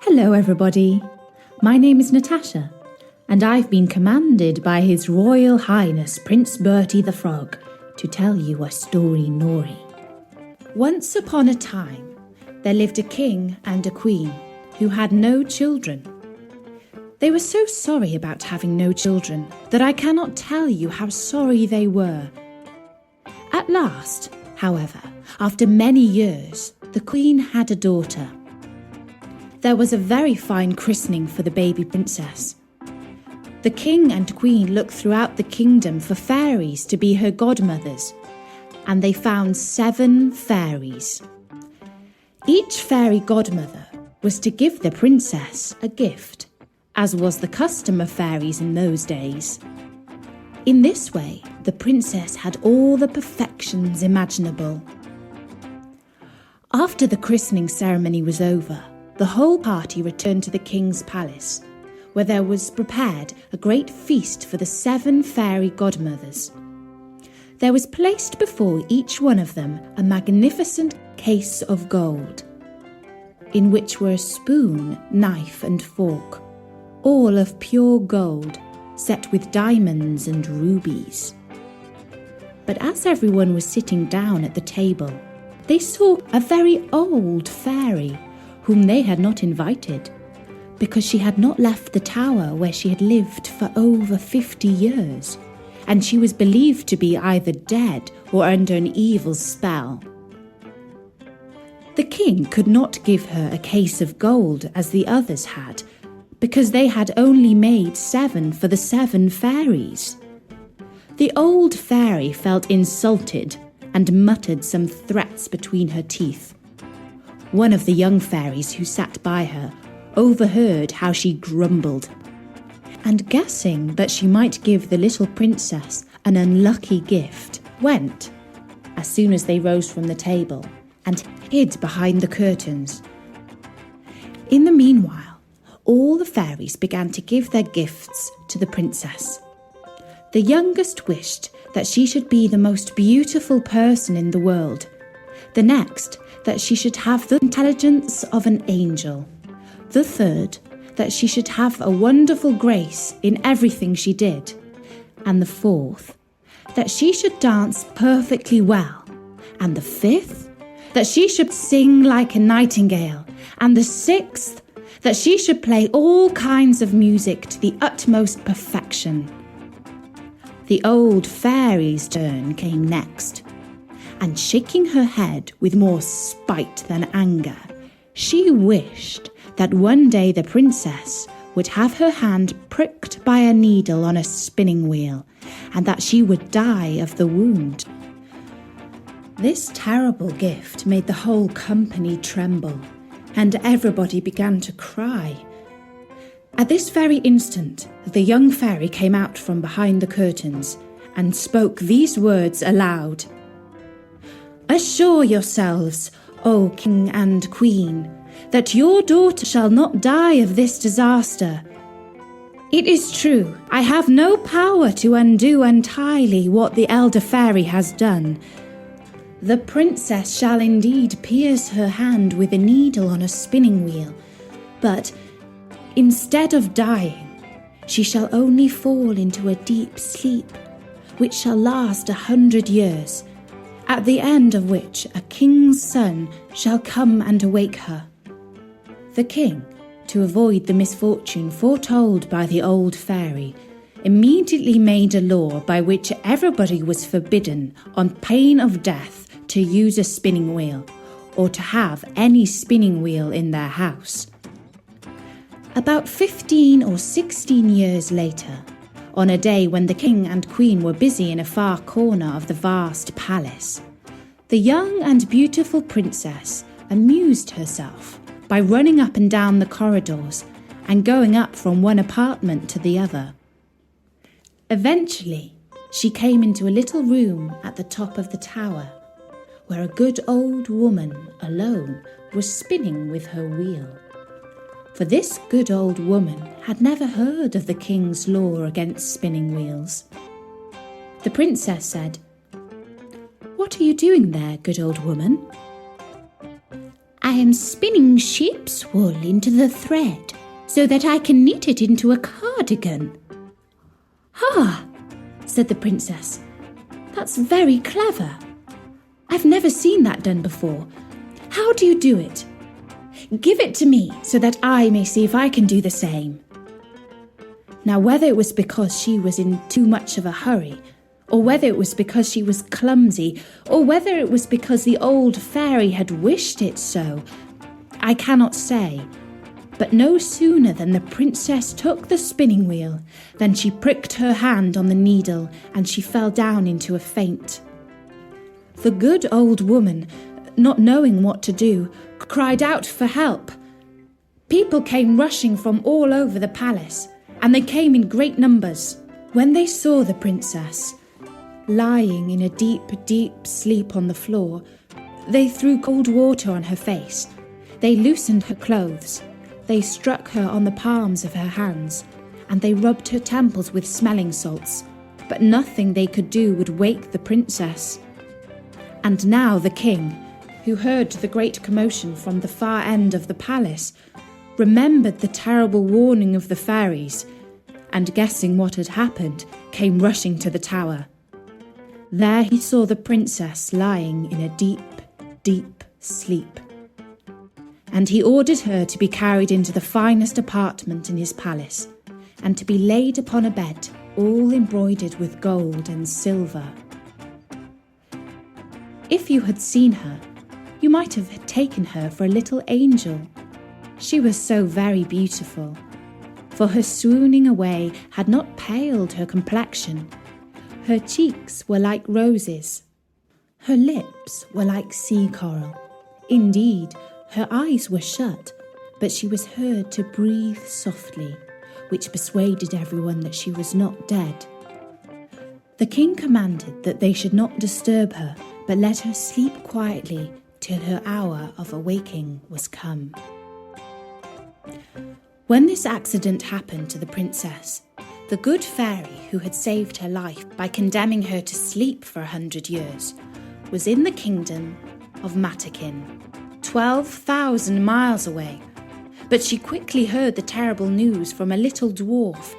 Hello everybody, my name is Natasha and I've been commanded by His Royal Highness Prince Bertie the Frog to tell you a story Nori. Once upon a time there lived a king and a queen who had no children. They were so sorry about having no children that I cannot tell you how sorry they were. At last, however, after many years, the queen had a daughter. There was a very fine christening for the baby princess. The king and queen looked throughout the kingdom for fairies to be her godmothers, and they found 7 fairies. Each fairy godmother was to give the princess a gift, as was the custom of fairies in those days. In this way, the princess had all the perfections imaginable. After the christening ceremony was over, the whole party returned to the king's palace, where there was prepared a great feast for the 7 fairy godmothers. There was placed before each one of them a magnificent case of gold, in which were a spoon, knife and fork, all of pure gold, set with diamonds and rubies. But as everyone was sitting down at the table, they saw a very old fairy whom they had not invited, because she had not left the tower where she had lived for over 50 years, and she was believed to be either dead or under an evil spell. The king could not give her a case of gold as the others had, because they had only made 7 for the 7 fairies. The old fairy felt insulted and muttered some threats between her teeth. One of the young fairies who sat by her overheard how she grumbled, and guessing that she might give the little princess an unlucky gift, went, as soon as they rose from the table, and hid behind the curtains. In the meanwhile, all the fairies began to give their gifts to the princess. The youngest wished that she should be the most beautiful person in the world. The next, that she should have the intelligence of an angel. The third, that she should have a wonderful grace in everything she did. And the fourth, that she should dance perfectly well. And the fifth, that she should sing like a nightingale. And the sixth, that she should play all kinds of music to the utmost perfection. The old fairy's turn came next, and shaking her head with more spite than anger, she wished that one day the princess would have her hand pricked by a needle on a spinning wheel, and that she would die of the wound. This terrible gift made the whole company tremble, and everybody began to cry. At this very instant, the young fairy came out from behind the curtains and spoke these words aloud. "Assure yourselves, O king and queen, that your daughter shall not die of this disaster. It is true, I have no power to undo entirely what the elder fairy has done. The princess shall indeed pierce her hand with a needle on a spinning wheel, but instead of dying, she shall only fall into a deep sleep, which shall last 100 years, at the end of which a king's son shall come and awake her." The king, to avoid the misfortune foretold by the old fairy, immediately made a law by which everybody was forbidden, on pain of death, to use a spinning wheel, or to have any spinning wheel in their house. About 15 or 16 years later, on a day when the king and queen were busy in a far corner of the vast palace, the young and beautiful princess amused herself by running up and down the corridors and going up from one apartment to the other. Eventually, she came into a little room at the top of the tower, where a good old woman alone was spinning with her wheel. For this good old woman had never heard of the king's law against spinning wheels. The princess said, "What are you doing there, good old woman?" "I am spinning sheep's wool into the thread so that I can knit it into a cardigan." "Ah," said the princess, "that's very clever. I've never seen that done before. How do you do it? Give it to me so that I may see if I can do the same." Now, whether it was because she was in too much of a hurry, or whether it was because she was clumsy, or whether it was because the old fairy had wished it so, I cannot say. But no sooner than the princess took the spinning wheel than she pricked her hand on the needle and she fell down into a faint. The good old woman, not knowing what to do, cried out for help. People came rushing from all over the palace, and they came in great numbers. When they saw the princess lying in a deep, deep sleep on the floor, they threw cold water on her face. They loosened her clothes. They struck her on the palms of her hands, and they rubbed her temples with smelling salts. But nothing they could do would wake the princess. And now the king, who heard the great commotion from the far end of the palace, remembered the terrible warning of the fairies, and guessing what had happened, came rushing to the tower. There he saw the princess lying in a deep, deep sleep. And he ordered her to be carried into the finest apartment in his palace, and to be laid upon a bed all embroidered with gold and silver. If you had seen her, you might have taken her for a little angel. She was so very beautiful, for her swooning away had not paled her complexion. Her cheeks were like roses. Her lips were like sea coral. Indeed, her eyes were shut, but she was heard to breathe softly, which persuaded everyone that she was not dead. The king commanded that they should not disturb her, but let her sleep quietly till her hour of awaking was come. When this accident happened to the princess, the good fairy who had saved her life by condemning her to sleep for 100 years was in the kingdom of Matakin, 12,000 miles away. But she quickly heard the terrible news from a little dwarf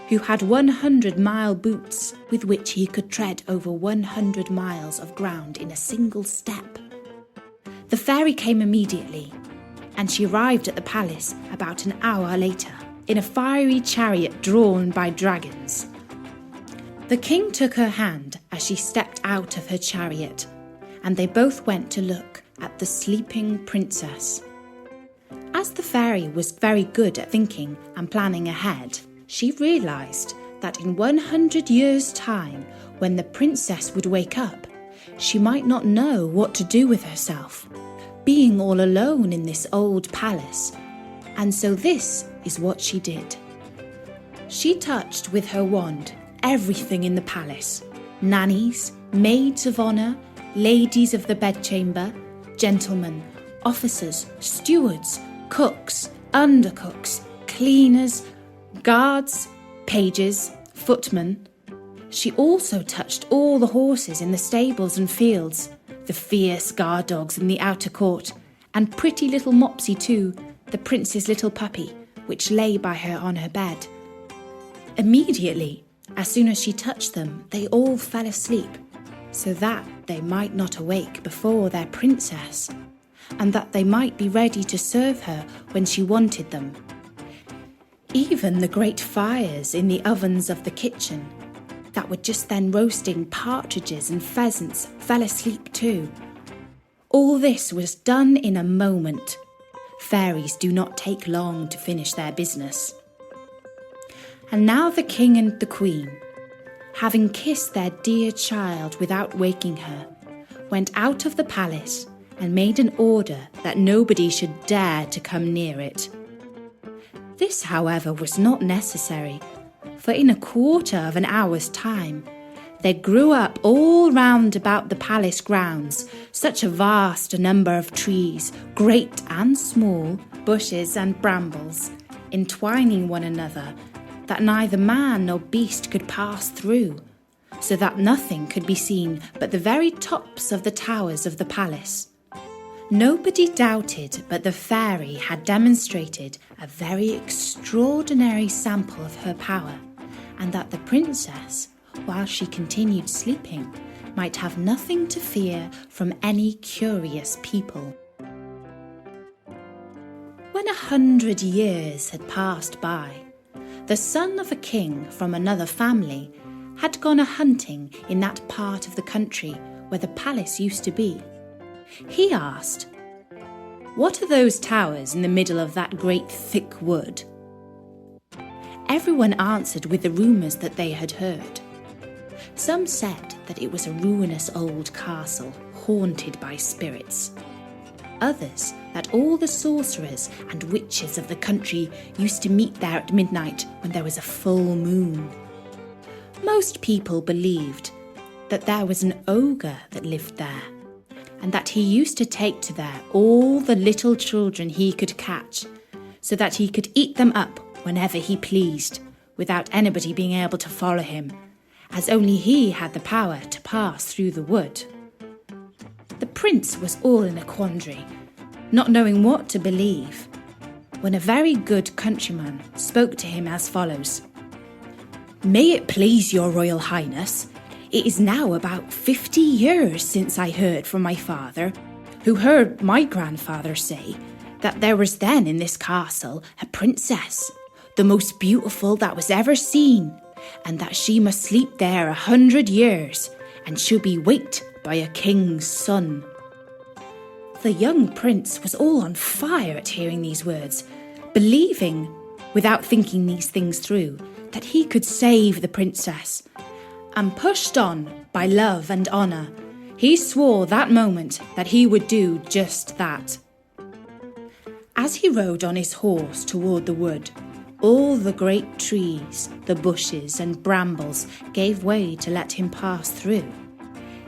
who had 100-mile boots with which he could tread over 100 miles of ground in a single step. The fairy came immediately, and she arrived at the palace about an hour later in a fiery chariot drawn by dragons. The king took her hand as she stepped out of her chariot, and they both went to look at the sleeping princess. As the fairy was very good at thinking and planning ahead, she realised that in 100 years' time, when the princess would wake up, she might not know what to do with herself, being all alone in this old palace. And so this is what she did. She touched with her wand everything in the palace: nannies, maids of honour, ladies of the bedchamber, gentlemen, officers, stewards, cooks, undercooks, cleaners, guards, pages, footmen. She also touched all the horses in the stables and fields, the fierce guard dogs in the outer court, and pretty little Mopsy too, the prince's little puppy, which lay by her on her bed. Immediately, as soon as she touched them, they all fell asleep, so that they might not awake before their princess, and that they might be ready to serve her when she wanted them. Even the great fires in the ovens of the kitchen, that were just then roasting partridges and pheasants, fell asleep too. All this was done in a moment. Fairies do not take long to finish their business. And now the king and the queen, having kissed their dear child without waking her, went out of the palace and made an order that nobody should dare to come near it. This, however, was not necessary, for in a quarter of an hour's time, there grew up all round about the palace grounds such a vast number of trees, great and small, bushes and brambles, entwining one another, that neither man nor beast could pass through, so that nothing could be seen but the very tops of the towers of the palace. Nobody doubted but the fairy had demonstrated a very extraordinary sample of her power, and that the princess, while she continued sleeping, might have nothing to fear from any curious people. When 100 years had passed by, the son of a king from another family had gone a-hunting in that part of the country where the palace used to be. He asked, "What are those towers in the middle of that great thick wood?" Everyone answered with the rumours that they had heard. Some said that it was a ruinous old castle haunted by spirits. Others that all the sorcerers and witches of the country used to meet there at midnight when there was a full moon. Most people believed that there was an ogre that lived there, and that he used to take to there all the little children he could catch, so that he could eat them up whenever he pleased, without anybody being able to follow him, as only he had the power to pass through the wood. The prince was all in a quandary, not knowing what to believe, when a very good countryman spoke to him as follows. "May it please your royal highness, it is now about 50 years since I heard from my father, who heard my grandfather say that there was then in this castle a princess, the most beautiful that was ever seen, and that she must sleep there 100 years, and she'll be waked by a king's son." The young prince was all on fire at hearing these words, believing, without thinking these things through, that he could save the princess, and pushed on by love and honour, he swore that moment that he would do just that. As he rode on his horse toward the wood, all the great trees, the bushes and brambles gave way to let him pass through.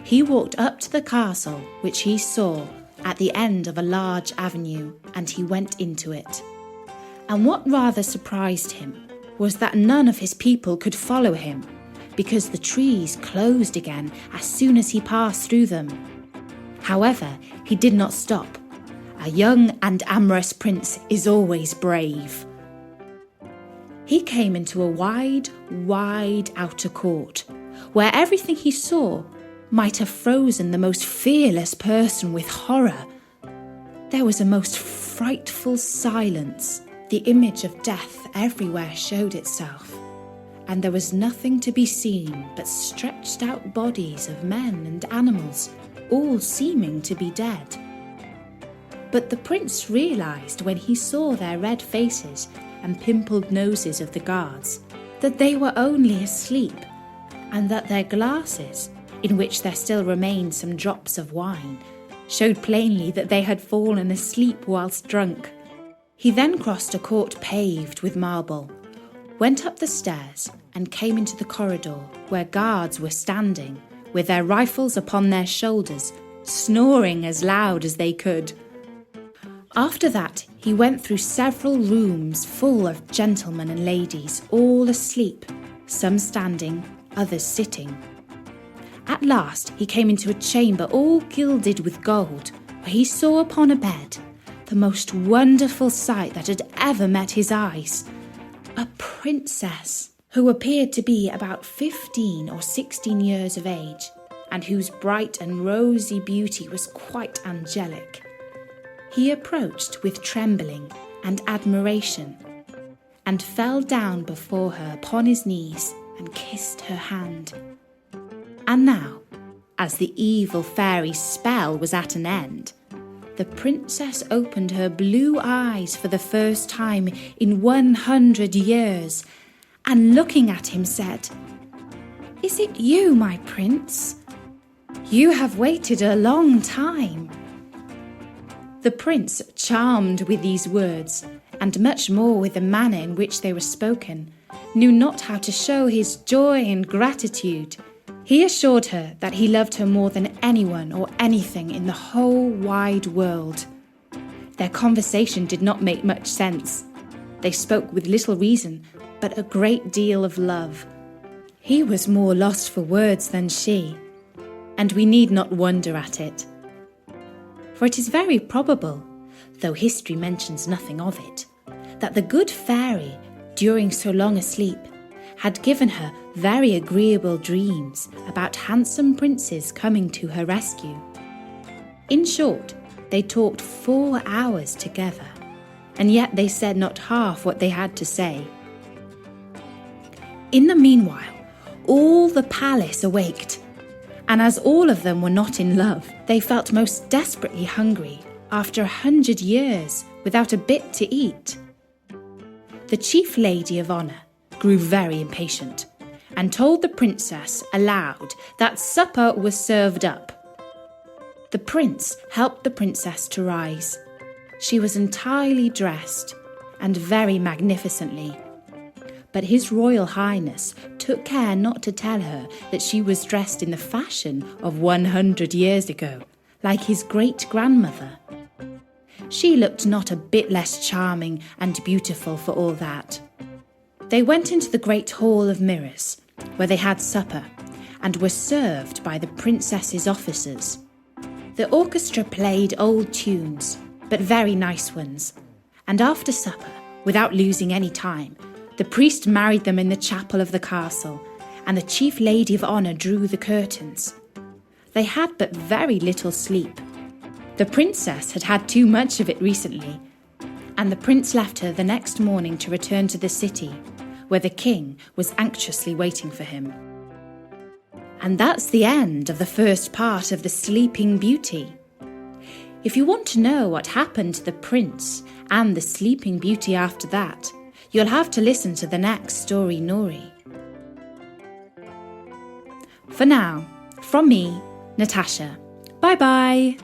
He walked up to the castle, which he saw at the end of a large avenue, and he went into it. And what rather surprised him was that none of his people could follow him, because the trees closed again as soon as he passed through them. However, he did not stop. A young and amorous prince is always brave. He came into a wide, wide outer court, where everything he saw might have frozen the most fearless person with horror. There was a most frightful silence. The image of death everywhere showed itself, and there was nothing to be seen but stretched out bodies of men and animals, all seeming to be dead. But the prince realised when he saw their red faces and pimpled noses of the guards that they were only asleep, and that their glasses, in which there still remained some drops of wine, showed plainly that they had fallen asleep whilst drunk. He then crossed a court paved with marble, went up the stairs and came into the corridor where guards were standing, with their rifles upon their shoulders, snoring as loud as they could. After that, he went through several rooms full of gentlemen and ladies, all asleep, some standing, others sitting. At last he came into a chamber all gilded with gold, where he saw upon a bed the most wonderful sight that had ever met his eyes. A princess, who appeared to be about 15 or 16 years of age, and whose bright and rosy beauty was quite angelic. He approached with trembling and admiration, and fell down before her upon his knees and kissed her hand. And now, as the evil fairy's spell was at an end, the princess opened her blue eyes for the first time in 100 years, and looking at him said, "Is it you, my prince? You have waited a long time." The prince, charmed with these words, and much more with the manner in which they were spoken, knew not how to show his joy and gratitude. He assured her that he loved her more than anyone or anything in the whole wide world. Their conversation did not make much sense. They spoke with little reason, but a great deal of love. He was more lost for words than she, and we need not wonder at it. for it is very probable, though history mentions nothing of it, that the good fairy, during so long a sleep, had given her very agreeable dreams about handsome princes coming to her rescue. In short, they talked 4 hours together, and yet they said not half what they had to say. In the meanwhile, all the palace awaked, and as all of them were not in love, they felt most desperately hungry after 100 years without a bit to eat. The chief lady of honour grew very impatient and told the princess aloud that supper was served up. The prince helped the princess to rise. She was entirely dressed and very magnificently, but His Royal Highness took care not to tell her that she was dressed in the fashion of 100 years ago, like his great-grandmother. She looked not a bit less charming and beautiful for all that. They went into the great hall of mirrors, where they had supper, and were served by the princess's officers. The orchestra played old tunes, but very nice ones, and after supper, without losing any time, the priest married them in the chapel of the castle, and the chief lady of honour drew the curtains. They had but very little sleep. The princess had had too much of it recently, and the prince left her the next morning to return to the city, where the king was anxiously waiting for him. And that's the end of the first part of The Sleeping Beauty. If you want to know what happened to the prince and the Sleeping Beauty after that, you'll have to listen to the next story, Nori. For now, from me, Natasha. Bye-bye.